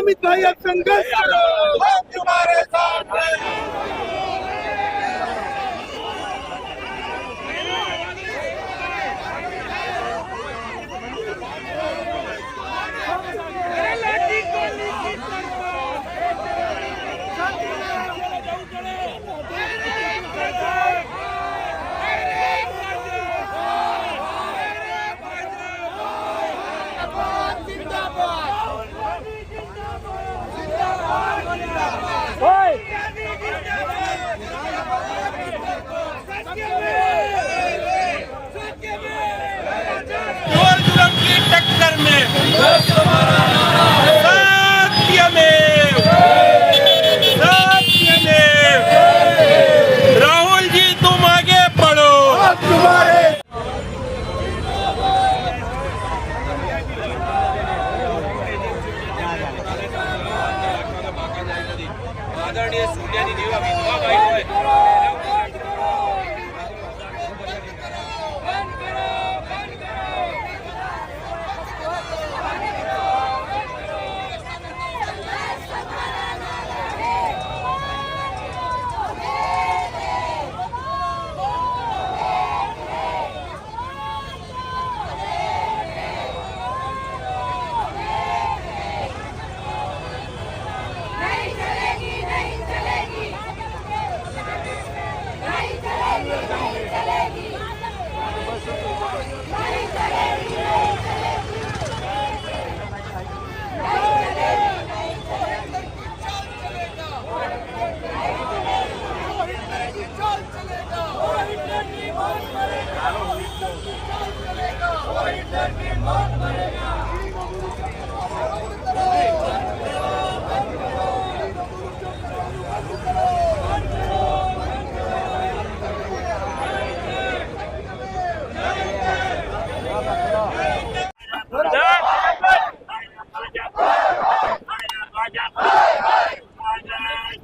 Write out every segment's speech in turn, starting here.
अमित भाई अब संघर्ष करो, हम तुम्हारे साथ हैं। टक्कर में सत्यमेव सत्यमेव। राहुल जी तुम आगे बढ़ो, तुम्हारे आदरणीय सूर्याजी देवा विधवा भाई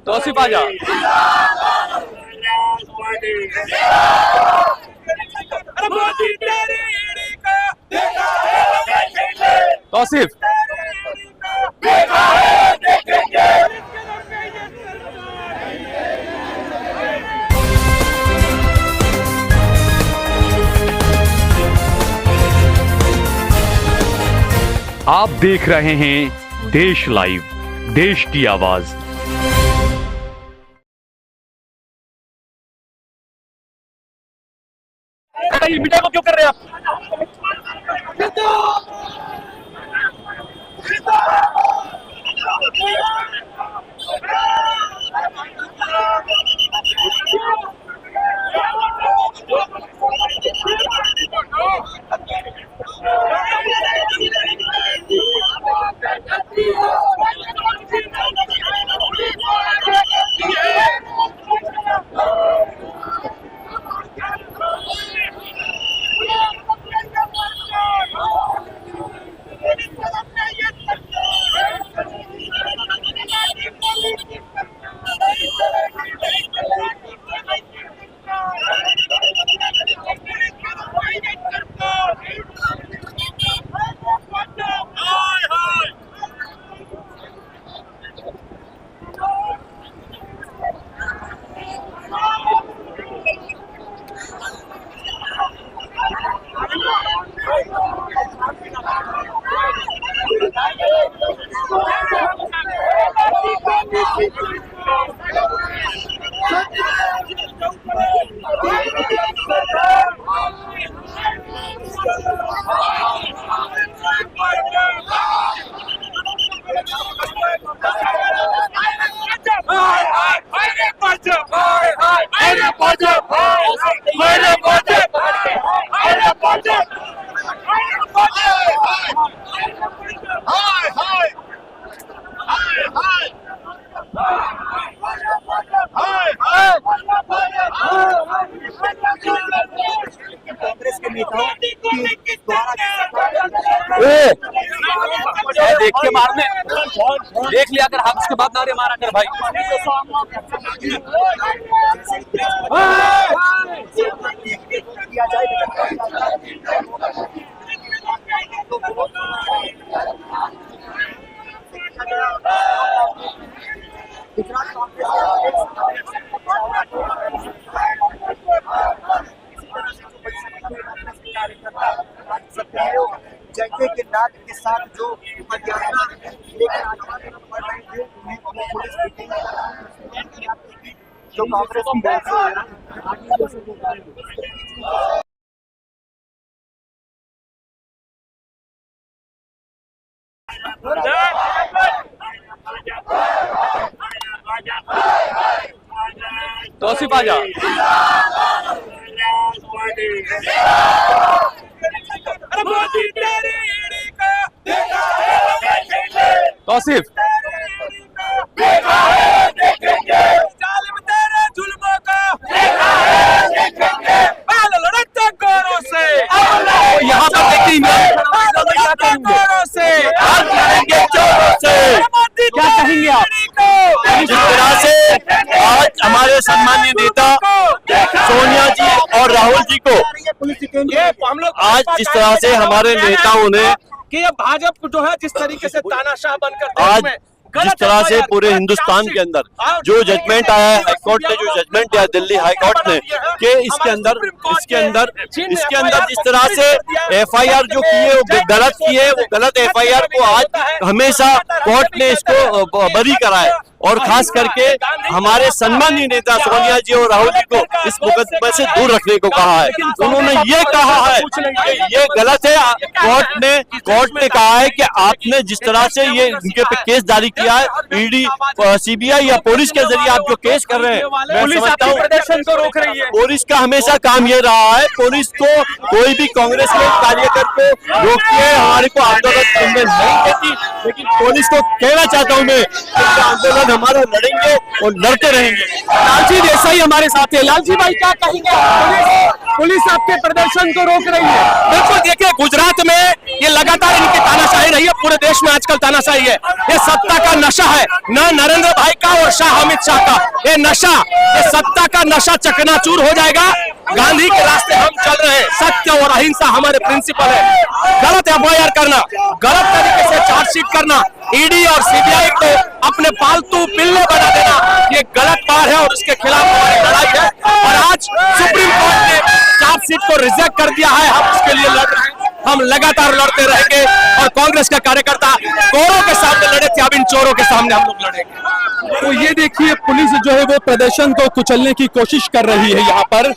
तौसीफ आजा। तौसीफ आप देख रहे हैं देश लाइव, देश की आवाज। मीडिया को क्यों कर रहे हैं आप? कांग्रेस के नेताओं देख के मारने देख लिया कर, हम उसके बाद नारे मारा कर भाई। किया जाए जंगे के नाद के साथ जो पदयात्रा लेकर आने वाले बढ़ रहे थे उन्हें पुलिस जो कांग्रेस की तरफ से तौसीफ आजा। तौसीफ जालिम तेरे जुल्मों को पहले लड़ते गोरों से, यहाँ पर देखिए गोरों से लड़ेंगे चोरों से। क्या कहेंगे आप? जिस तरह से आज हमारे सम्मानीय नेता सोनिया जी और राहुल जी को ये हम लोग आज जिस तरह से हमारे नेताओं ने कि ये भाजपा जो है जिस तरीके से तानाशाह बनकर आज जिस तरह से पूरे हिंदुस्तान के अंदर जो जजमेंट आया है, हाईकोर्ट ने जो जजमेंट दिया दिल्ली हाईकोर्ट ने कि इसके अंदर जिस तरह से एफआईआर जो की है वो गलत की है, वो गलत एफआईआर को आज हमेशा कोर्ट ने इसको बरी करा है और खास करके हमारे सम्मानीय नेता सोनिया जी और राहुल जी को इस मुकदमे से दूर रखने को कहा है। उन्होंने ये कहा है कि ये गलत है। कोर्ट ने कहा है कि आपने जिस तरह से ये इनके पे केस जारी किया है, ईडी सीबीआई या पुलिस के जरिए आप जो केस कर रहे हैं, मैं समझता हूँ प्रदर्शन को रोक रही है। पुलिस का हमेशा काम ये रहा है, पुलिस को कोई भी कांग्रेस के कार्यकर्ता को रोकती है, हमारे को आंदोलन करने नहीं देती। लेकिन पुलिस को कहना चाहता हूँ मैं कि आंदोलन हमारा लड़ेंगे और लड़ते रहेंगे। लालजी देसाई हमारे साथ है। लालजी भाई क्या कहेंगे? पुलिस आपके प्रदर्शन को रोक रही है। बिल्कुल, देखिए गुजरात में ये लगातार इनकी तानाशाही रही है, पूरे देश में आजकल तानाशाही है। ये सत्ता का नशा है, न नरेंद्र भाई का और शाह अमित शाह का ये नशा, ये सत्ता का नशा चकनाचूर हो जाएगा। गांधी के रास्ते हम चल रहे हैं, सत्य और अहिंसा हमारे प्रिंसिपल है। गलत एफआईआर करना, गलत तरीके से चार्जशीट करना, ईडी और सीबीआई को अपने पालतू पिल्ले बना देना, ये गलत बात है और उसके खिलाफ हमारी लड़ाई है। और आज सुप्रीम कोर्ट ने चार्जशीट को रिजेक्ट कर दिया है, हम उसके लिए लड़ रहे हैं, हम लगातार लड़ते रहेंगे। और कांग्रेस का कार्यकर्ता चोरों के सामने लड़े थे, अब इन चोरों के सामने हम लोग लड़ेंगे। तो ये देखिए पुलिस जो है वो प्रदर्शन को कुचलने की कोशिश कर रही है यहाँ पर।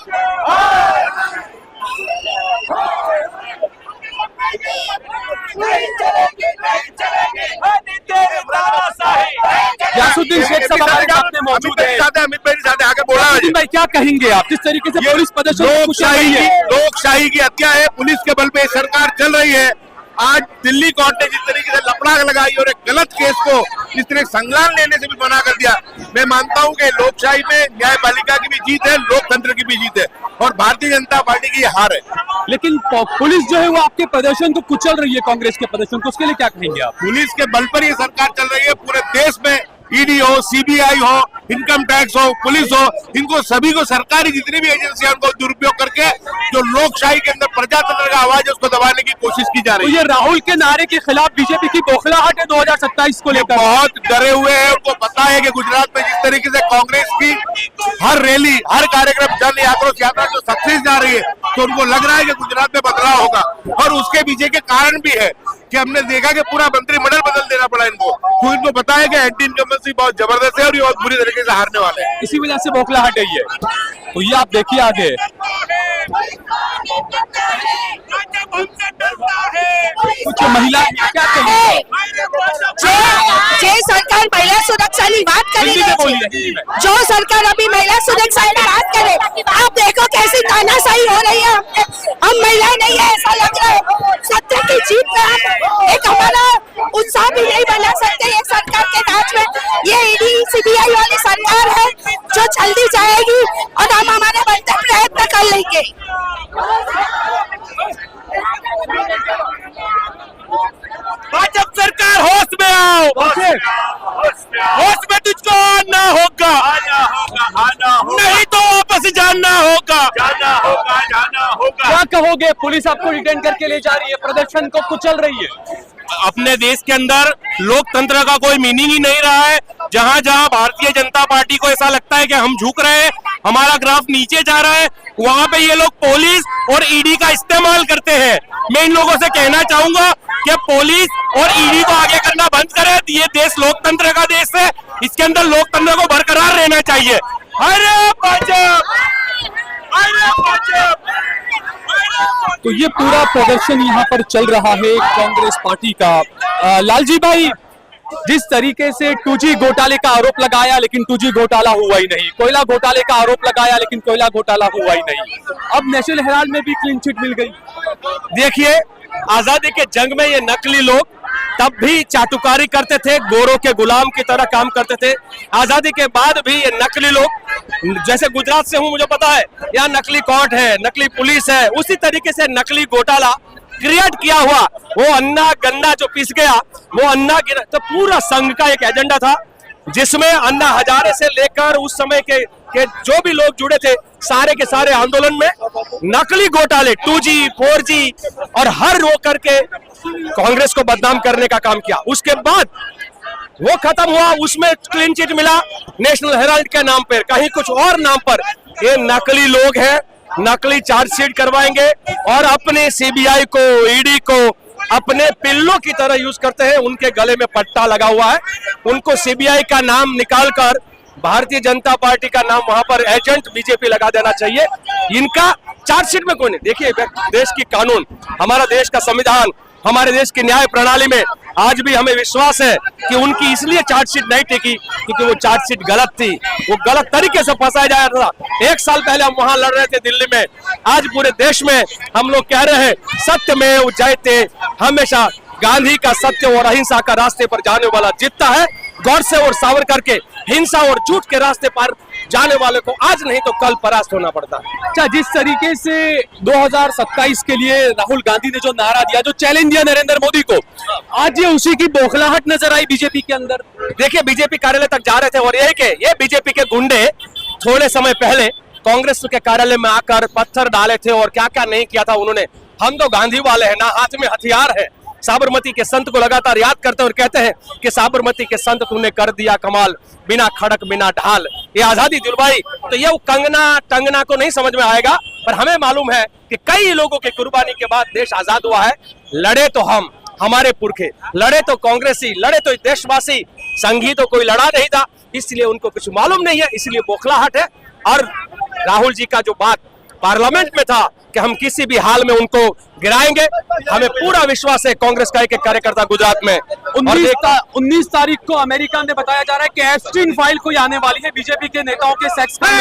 यासुद्दीन शेख साहब हमारे साथ में मौजूद है। अमित भाई साथ आगे बोला यासुद्दीन भाई क्या कहेंगे आप? जिस तरीके से पुलिस प्रदर्शन को कुचल रही है, लोकशाही की हत्या है, पुलिस के बल पे सरकार चल रही है। आज दिल्ली कोर्ट ने जिस तरीके से लपड़ाक लगाई और एक गलत केस को जिस तरह संज्ञान लेने से भी मना कर दिया, मैं मानता हूं कि लोकशाही में न्यायपालिका की भी जीत है, लोकतंत्र की भी जीत है और भारतीय जनता पार्टी की हार है। लेकिन पुलिस जो है वो आपके प्रदर्शन को कुचल रही है, कांग्रेस के प्रदर्शन को, उसके लिए क्या कहेंगे आप? पुलिस के बल पर ये सरकार चल रही है। पूरे देश में ईडी हो, सीबीआई हो, इनकम टैक्स हो, पुलिस हो, इनको सभी को सरकारी जितनी भी एजेंसियां उनको दुरुपयोग करके जो लोकशाही के अंदर प्रजातंत्र का आवाज है उसको दबाने की कोशिश की जा रही है। तो ये राहुल के नारे के खिलाफ बीजेपी की बौखलाहट है 2027 को लेकर। बहुत डरे हुए हैं, उनको पता है कि गुजरात में जिस तरीके से कांग्रेस की हर रैली, हर कार्यक्रम, जन आक्रोश यात्रा जो सक्सेस जा रही है, तो उनको लग रहा है कि गुजरात में बदलाव होगा। और उसके पीछे के कारण भी है कि हमने देखा कि पूरा मंत्रिमंडल बदल देना पड़ा इनको, तो इनको पता है कि एंटी इनकम्बेंसी बहुत जबरदस्त है और ये बहुत बुरी तरीके से हारने वाले हैं। इसी वजह से बौखलाहट है ये। तो ये आप देखिए आगे। कुछ महिला क्या कहेंगे? जे सरकार महिला सुरक्षा की बात कर रही है, जो सरकार अभी महिला सुरक्षा की बात करे, आप देखो कैसी तानाशाही हो रही है। हम महिला नहीं है ऐसा लग रहा है। सत्य की जीत में एक हमारा उत्साह भी नहीं बना सकते एक सरकार के राज में। ये ईडी सीबीआई वाली सरकार है जो जल्दी जाएगी और हम हमारे बनते प्रयत्न कर लेंगे। भाजपा सरकार होश में आओ, होश में तुझको आना होगा, नहीं तो वापस जाना होगा। क्या कहोगे? पुलिस आपको रिटर्न करके ले जा रही है, प्रदर्शन को कुचल रही है। अपने देश के अंदर लोकतंत्र का कोई मीनिंग ही नहीं रहा है। जहां जहां भारतीय जनता पार्टी को ऐसा लगता है कि हम झुक रहे हैं, हमारा ग्राफ नीचे जा रहा है, वहां पे ये लोग पुलिस और ईडी का इस्तेमाल करते हैं। मैं इन लोगों से कहना चाहूंगा कि पुलिस और ईडी को आगे करना बंद करें। ये देश लोकतंत्र का देश है, इसके अंदर लोकतंत्र को बरकरार रहना चाहिए। अरे भाजपा, अरे भाजपा। तो ये पूरा प्रदर्शन यहाँ पर चल रहा है कांग्रेस पार्टी का। लालजी भाई, जिस तरीके से 2G घोटाले का आरोप लगाया लेकिन 2G घोटाला हुआ ही नहीं, कोयला घोटाले का आरोप लगाया लेकिन कोयला घोटाला हुआ ही नहीं, अब नेशनल हेराल्ड में भी क्लीन चिट मिल गई। देखिए, आजादी के जंग में ये नकली लोग तब भी चाटुकारी करते थे, गोरों के गुलाम की तरह काम करते थे। आजादी के बाद भी ये नकली लोग, जैसे गुजरात से हूं मुझे पता है, यहाँ नकली कोर्ट है, नकली पुलिस है, उसी तरीके से नकली घोटाला क्रिएट किया हुआ। वो अन्ना गन्ना जो पिस गया, वो अन्ना गिरा, तो पूरा संघ का एक एजेंडा था जिसमें अन्ना हजारे से लेकर उस समय के जो भी लोग जुड़े थे, सारे के सारे आंदोलन में नकली घोटाले 2G 4G और हर रो करके कांग्रेस को बदनाम करने का काम किया। उसके बाद वो खत्म हुआ, उसमें क्लीन चिट मिला नेशनल हेराल्ड के नाम पर, कहीं कुछ और नाम पर। ये नकली लोग हैं, नकली चार्जशीट करवाएंगे और अपने सीबीआई को, ईडी को अपने पिल्लों की तरह यूज करते हैं। उनके गले में पट्टा लगा हुआ है, उनको सीबीआई का नाम निकालकर भारतीय जनता पार्टी का नाम वहां पर एजेंट बीजेपी लगा देना चाहिए। इनका चार्जशीट में कोई नहीं। देखिए, देश की कानून, हमारा देश का संविधान, हमारे देश की न्याय प्रणाली में आज भी हमें विश्वास है कि उनकी इसलिए चार्जशीट नहीं टिकी क्योंकि वो चार्जशीट गलत थी, वो गलत तरीके से फंसाया जा रहा था। एक साल पहले हम वहां लड़ रहे थे दिल्ली में, आज पूरे देश में हम लोग कह रहे हैं सत्यमेव जयते, हमेशा गांधी का सत्य और अहिंसा का रास्ते पर जाने वाला जीतता है। गौडसे और सावरकर के हिंसा और झूठ के रास्ते पर जाने वाले को आज नहीं तो कल परास्त होना पड़ता है। अच्छा, जिस तरीके से 2027 के लिए राहुल गांधी ने जो नारा दिया, जो चैलेंज दिया नरेंद्र मोदी को, आज ये उसी की बौखलाहट नजर आई बीजेपी के अंदर। देखिए, बीजेपी कार्यालय तक जा रहे थे और ये बीजेपी के गुंडे थोड़े समय पहले कांग्रेस के कार्यालय में आकर पत्थर डाले थे और क्या क्या नहीं किया था उन्होंने। हम तो गांधी वाले हैं ना, हाथ में हथियार है। साबरमती के संत को लगातार याद करते और कहते हैं कि साबरमती के संत तूने कर दिया कमाल, बिना खड़क बिना ढाल, ये आजादी दिलवाई। तो ये कंगना टंगना को नहीं समझ में आएगा, पर हमें मालूम है कि कई लोगों की कुर्बानी के बाद देश आजाद हुआ है। लड़े तो हम, हमारे पुरखे लड़े, तो कांग्रेसी लड़े, तो देशवासी, संघी तो कोई लड़ा नहीं था, इसलिए उनको कुछ मालूम नहीं है, इसलिए बौखलाहट है। और राहुल जी का जो बात पार्लियामेंट में था कि हम किसी भी हाल में उनको गिराएंगे, हमें पूरा विश्वास है कांग्रेस का एक एक कार्यकर्ता गुजरात में। 19 तारीख को अमेरिका में बताया जा रहा है कि एप्स्टीन फाइल कोई आने वाली है, बीजेपी के नेताओं के सेक्स में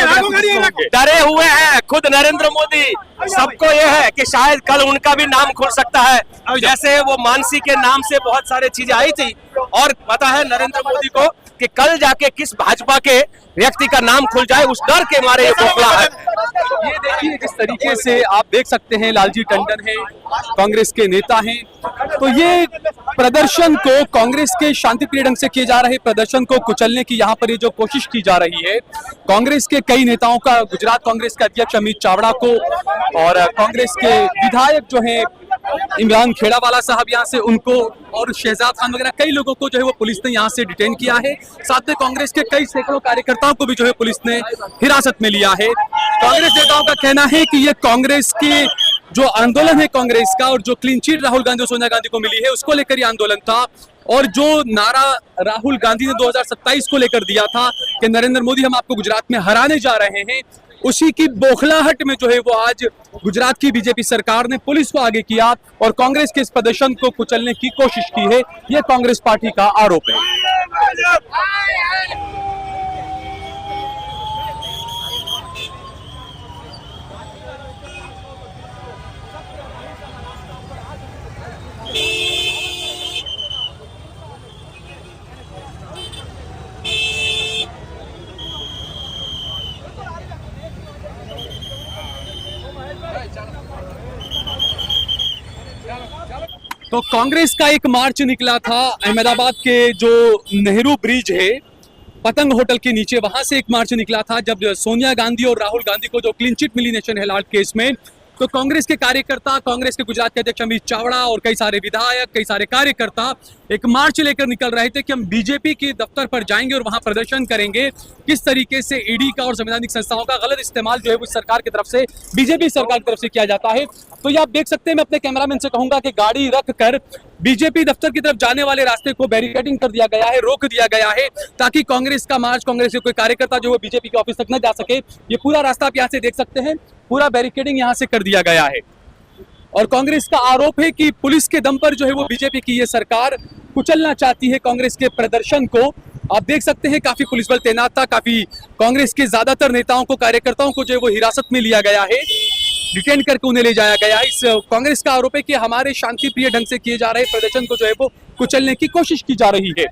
डरे हुए हैं खुद नरेंद्र मोदी। सबको यह है कि शायद कल उनका भी नाम खुल सकता है, जैसे वो मानसी के नाम से बहुत सारी चीजें आई थी। और पता है नरेंद्र मोदी को कि कल जाके किस भाजपा के व्यक्ति का नाम खुल जाए, उस डर के मारे ये बौखला है। ये देखिए जिस तरीके से आप देख सकते हैं, लालजी टंडन है, कांग्रेस के नेता हैं, तो ये प्रदर्शन को, कांग्रेस के शांतिप्रिय ढंग से किए जा रहे प्रदर्शन को कुचलने की यहाँ पर ये जो कोशिश की जा रही है, कांग्रेस के कई नेताओं का, गुजरात कांग्रेस के अध्यक्ष अमित चावड़ा को और कांग्रेस के विधायक जो है इमरान खेड़ावाला साहब यहाँ से, उनको और शहजाद खान वगैरह कई लोगों को जो है वो पुलिस ने यहाँ से डिटेन किया है। साथ में कांग्रेस के कई सैकड़ों कार्यकर्ताओं को भी जो है पुलिस ने हिरासत में लिया है। कांग्रेस नेताओं का कहना है कि ये कांग्रेस के जो आंदोलन है कांग्रेस का, और जो क्लीन चिट राहुल गांधी और सोनिया गांधी को मिली है, उसको लेकर ये आंदोलन था। और जो नारा राहुल गांधी ने 2027 को लेकर दिया था कि नरेंद्र मोदी हम आपको गुजरात में हराने जा रहे हैं, उसी की बौखलाहट में जो है वो आज गुजरात की बीजेपी सरकार ने पुलिस को आगे किया और कांग्रेस के इस प्रदर्शन को कुचलने की कोशिश की है। यह कांग्रेस पार्टी का आरोप है। तो कांग्रेस का एक मार्च निकला था अहमदाबाद के जो नेहरू ब्रिज है, पतंग होटल के नीचे, वहां से एक मार्च निकला था जब सोनिया गांधी और राहुल गांधी को जो क्लीन चिट मिली नेशनल हेराल्ड केस में, तो कांग्रेस के कार्यकर्ता, कांग्रेस के गुजरात के अध्यक्ष अमित चावड़ा और कई सारे विधायक, कई सारे कार्यकर्ता एक मार्च लेकर निकल रहे थे कि हम बीजेपी के दफ्तर पर जाएंगे और वहां प्रदर्शन करेंगे। किस तरीके से ईडी का और संवैधानिक संस्थाओं का गलत इस्तेमाल जो है वो सरकार की तरफ से, बीजेपी सरकार की तरफ से किया जाता है। तो ये आप देख सकते हैं, मैं अपने कैमरामैन से कहूंगा कि गाड़ी रख कर बीजेपी दफ्तर की तरफ जाने वाले रास्ते को बैरिकेडिंग कर दिया गया है, रोक दिया गया है, ताकि कांग्रेस का मार्च, कांग्रेस के कोई कार्यकर्ता जो है बीजेपी के ऑफिस तक न जा सके। ये पूरा रास्ता आप यहाँ से देख सकते हैं, पूरा बैरिकेडिंग यहाँ से कर दिया गया है। और कांग्रेस का आरोप है कि पुलिस के दम पर जो है वो बीजेपी की ये सरकार कुचलना चाहती है कांग्रेस के प्रदर्शन को। आप देख सकते हैं काफी पुलिस बल तैनात था, काफी कांग्रेस के ज्यादातर नेताओं को, कार्यकर्ताओं को जो है वो हिरासत में लिया गया है, डिटेन करके उन्हें ले जाया गया है। इस कांग्रेस का आरोप है कि हमारे शांतिप्रिय ढंग से किए जा रहे प्रदर्शन को जो है वो कुचलने की कोशिश की जा रही है।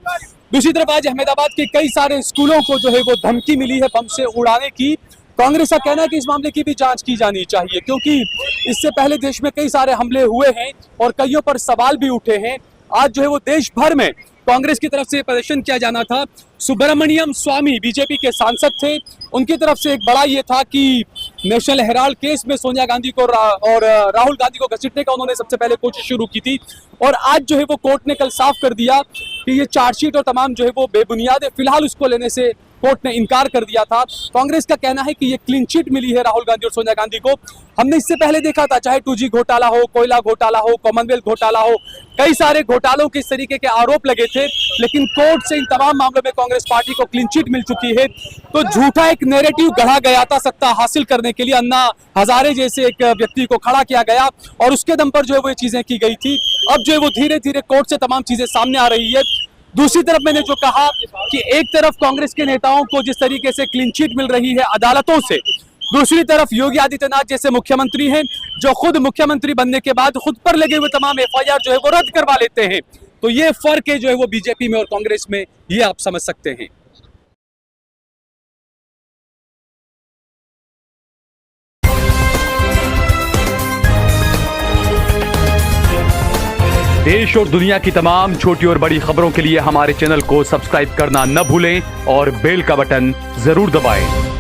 दूसरी तरफ आज अहमदाबाद के कई सारे स्कूलों को जो है वो धमकी मिली है बम से उड़ाने की। कांग्रेस का कहना है कि इस मामले की भी जांच की जानी चाहिए, क्योंकि इससे पहले देश में कई सारे हमले हुए हैं और कईयों पर सवाल भी उठे हैं। आज जो है वो देश भर में कांग्रेस की तरफ से प्रदर्शन किया जाना था। सुब्रमण्यम स्वामी बीजेपी के सांसद थे, उनकी तरफ से एक बड़ा ये था कि नेशनल हेराल्ड केस में सोनिया गांधी को और राहुल गांधी को घसीटने का उन्होंने सबसे पहले कोशिश शुरू की थी। और आज जो है वो कोर्ट ने कल साफ कर दिया कि ये चार्जशीट और तमाम जो है वो बेबुनियाद है, फिलहाल उसको लेने से कोर्ट ने इनकार कर दिया था। कांग्रेस का कहना है कि ये क्लीन चिट मिली है राहुल गांधी और सोनिया गांधी को। हमने इससे पहले देखा था, चाहे 2G घोटाला हो, कोयला घोटाला हो, कॉमनवेल्थ घोटाला हो, कई सारे घोटालों के इस तरीके के आरोप लगे थे, लेकिन कोर्ट से इन तमाम मामलों में कांग्रेस पार्टी को क्लीन चिट मिल चुकी है। तो झूठा एक नैरेटिव गढ़ा गया था सत्ता हासिल करने के लिए, अन्ना हजारे जैसे एक व्यक्ति को खड़ा किया गया और उसके दम पर जो है वो चीजें की गई थी। अब जो है वो धीरे धीरे कोर्ट से तमाम चीजें सामने आ रही है। दूसरी तरफ मैंने जो कहा कि एक तरफ कांग्रेस के नेताओं को जिस तरीके से क्लीन चिट मिल रही है अदालतों से, दूसरी तरफ योगी आदित्यनाथ जैसे मुख्यमंत्री हैं जो खुद मुख्यमंत्री बनने के बाद खुद पर लगे हुए तमाम FIR जो है वो रद्द करवा लेते हैं। तो ये फर्क है जो है वो बीजेपी में और कांग्रेस में, ये आप समझ सकते हैं। देश और दुनिया की तमाम छोटी और बड़ी खबरों के लिए हमारे चैनल को सब्सक्राइब करना न भूलें और बेल का बटन जरूर दबाएं।